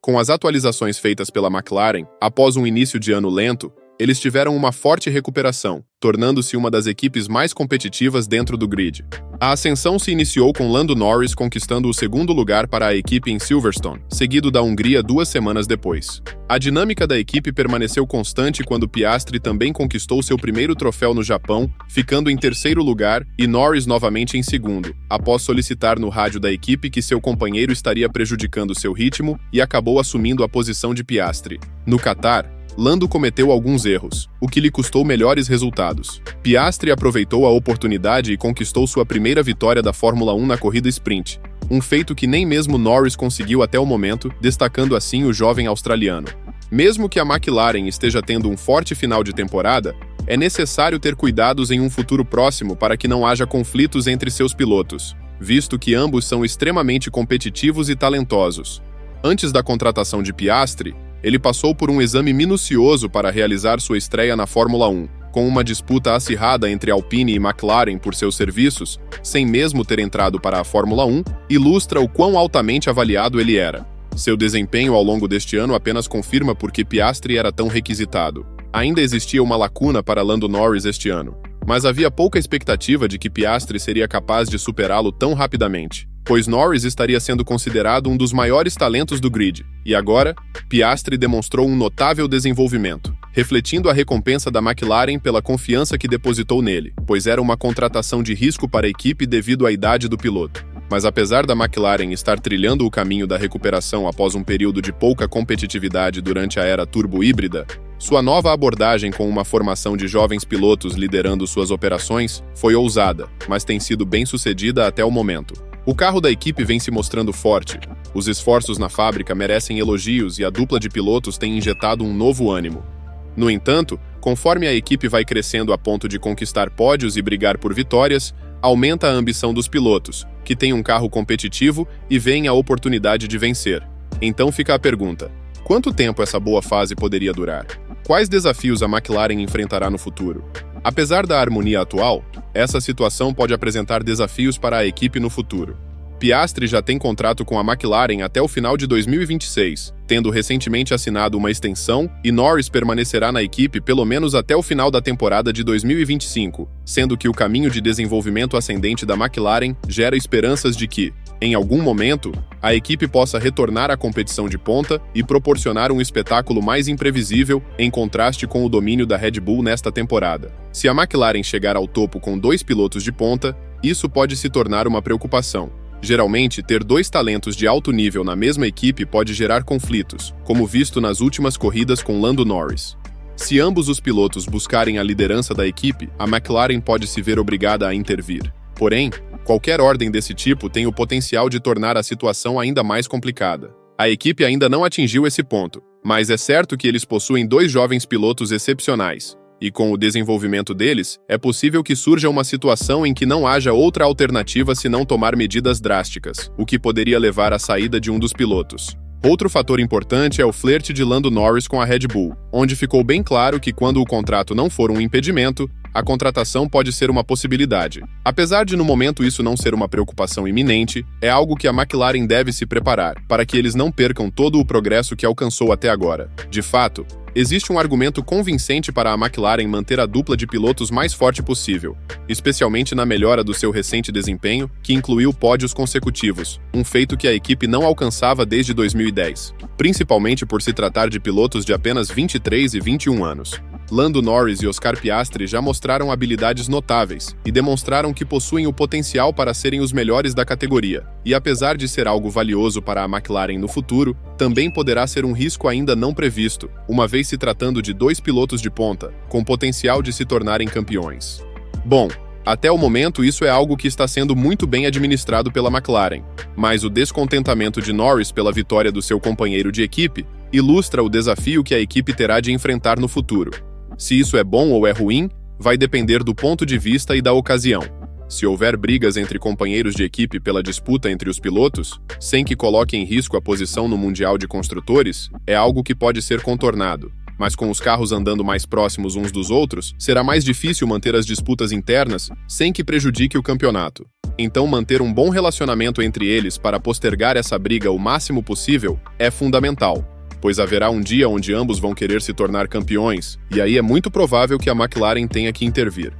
Com as atualizações feitas pela McLaren, após um início de ano lento, eles tiveram uma forte recuperação, tornando-se uma das equipes mais competitivas dentro do grid. A ascensão se iniciou com Lando Norris conquistando o segundo lugar para a equipe em Silverstone, seguido da Hungria 2 semanas depois. A dinâmica da equipe permaneceu constante quando Piastri também conquistou seu primeiro troféu no Japão, ficando em terceiro lugar, e Norris novamente em segundo, após solicitar no rádio da equipe que seu companheiro estaria prejudicando seu ritmo e acabou assumindo a posição de Piastri. No Qatar, Lando cometeu alguns erros, o que lhe custou melhores resultados. Piastri aproveitou a oportunidade e conquistou sua primeira vitória da Fórmula 1 na corrida sprint, um feito que nem mesmo Norris conseguiu até o momento, destacando assim o jovem australiano. Mesmo que a McLaren esteja tendo um forte final de temporada, é necessário ter cuidados em um futuro próximo para que não haja conflitos entre seus pilotos, visto que ambos são extremamente competitivos e talentosos. Antes da contratação de Piastri, ele passou por um exame minucioso para realizar sua estreia na Fórmula 1, com uma disputa acirrada entre Alpine e McLaren por seus serviços, sem mesmo ter entrado para a Fórmula 1, ilustra o quão altamente avaliado ele era. Seu desempenho ao longo deste ano apenas confirma por que Piastri era tão requisitado. Ainda existia uma lacuna para Lando Norris este ano, mas havia pouca expectativa de que Piastri seria capaz de superá-lo tão rapidamente, pois Norris estaria sendo considerado um dos maiores talentos do grid, e agora, Piastri demonstrou um notável desenvolvimento, refletindo a recompensa da McLaren pela confiança que depositou nele, pois era uma contratação de risco para a equipe devido à idade do piloto. Mas apesar da McLaren estar trilhando o caminho da recuperação após um período de pouca competitividade durante a era turbo-híbrida, sua nova abordagem com uma formação de jovens pilotos liderando suas operações foi ousada, mas tem sido bem sucedida até o momento. O carro da equipe vem se mostrando forte, os esforços na fábrica merecem elogios e a dupla de pilotos tem injetado um novo ânimo. No entanto, conforme a equipe vai crescendo a ponto de conquistar pódios e brigar por vitórias, aumenta a ambição dos pilotos, que têm um carro competitivo e veem a oportunidade de vencer. Então fica a pergunta: quanto tempo essa boa fase poderia durar? Quais desafios a McLaren enfrentará no futuro? Apesar da harmonia atual, essa situação pode apresentar desafios para a equipe no futuro. Piastri já tem contrato com a McLaren até o final de 2026, tendo recentemente assinado uma extensão, e Norris permanecerá na equipe pelo menos até o final da temporada de 2025, sendo que o caminho de desenvolvimento ascendente da McLaren gera esperanças de que, em algum momento, a equipe possa retornar à competição de ponta e proporcionar um espetáculo mais imprevisível, em contraste com o domínio da Red Bull nesta temporada. Se a McLaren chegar ao topo com 2 pilotos de ponta, isso pode se tornar uma preocupação. Geralmente, ter 2 talentos de alto nível na mesma equipe pode gerar conflitos, como visto nas últimas corridas com Lando Norris. Se ambos os pilotos buscarem a liderança da equipe, a McLaren pode se ver obrigada a intervir. Porém, qualquer ordem desse tipo tem o potencial de tornar a situação ainda mais complicada. A equipe ainda não atingiu esse ponto, mas é certo que eles possuem 2 jovens pilotos excepcionais. E com o desenvolvimento deles, é possível que surja uma situação em que não haja outra alternativa senão tomar medidas drásticas, o que poderia levar à saída de um dos pilotos. Outro fator importante é o flerte de Lando Norris com a Red Bull, onde ficou bem claro que quando o contrato não for um impedimento, a contratação pode ser uma possibilidade. Apesar de no momento isso não ser uma preocupação iminente, é algo que a McLaren deve se preparar, para que eles não percam todo o progresso que alcançou até agora. De fato, existe um argumento convincente para a McLaren manter a dupla de pilotos mais forte possível, especialmente na melhora do seu recente desempenho, que incluiu pódios consecutivos, um feito que a equipe não alcançava desde 2010, principalmente por se tratar de pilotos de apenas 23 e 21 anos. Lando Norris e Oscar Piastri já mostraram habilidades notáveis e demonstraram que possuem o potencial para serem os melhores da categoria, e apesar de ser algo valioso para a McLaren no futuro, também poderá ser um risco ainda não previsto, uma vez se tratando de 2 pilotos de ponta, com potencial de se tornarem campeões. Bom, até o momento isso é algo que está sendo muito bem administrado pela McLaren, mas o descontentamento de Norris pela vitória do seu companheiro de equipe ilustra o desafio que a equipe terá de enfrentar no futuro. Se isso é bom ou é ruim, vai depender do ponto de vista e da ocasião. Se houver brigas entre companheiros de equipe pela disputa entre os pilotos, sem que coloque em risco a posição no Mundial de Construtores, é algo que pode ser contornado. Mas com os carros andando mais próximos uns dos outros, será mais difícil manter as disputas internas sem que prejudique o campeonato. Então, manter um bom relacionamento entre eles para postergar essa briga o máximo possível é fundamental, pois haverá um dia onde ambos vão querer se tornar campeões, e aí é muito provável que a McLaren tenha que intervir.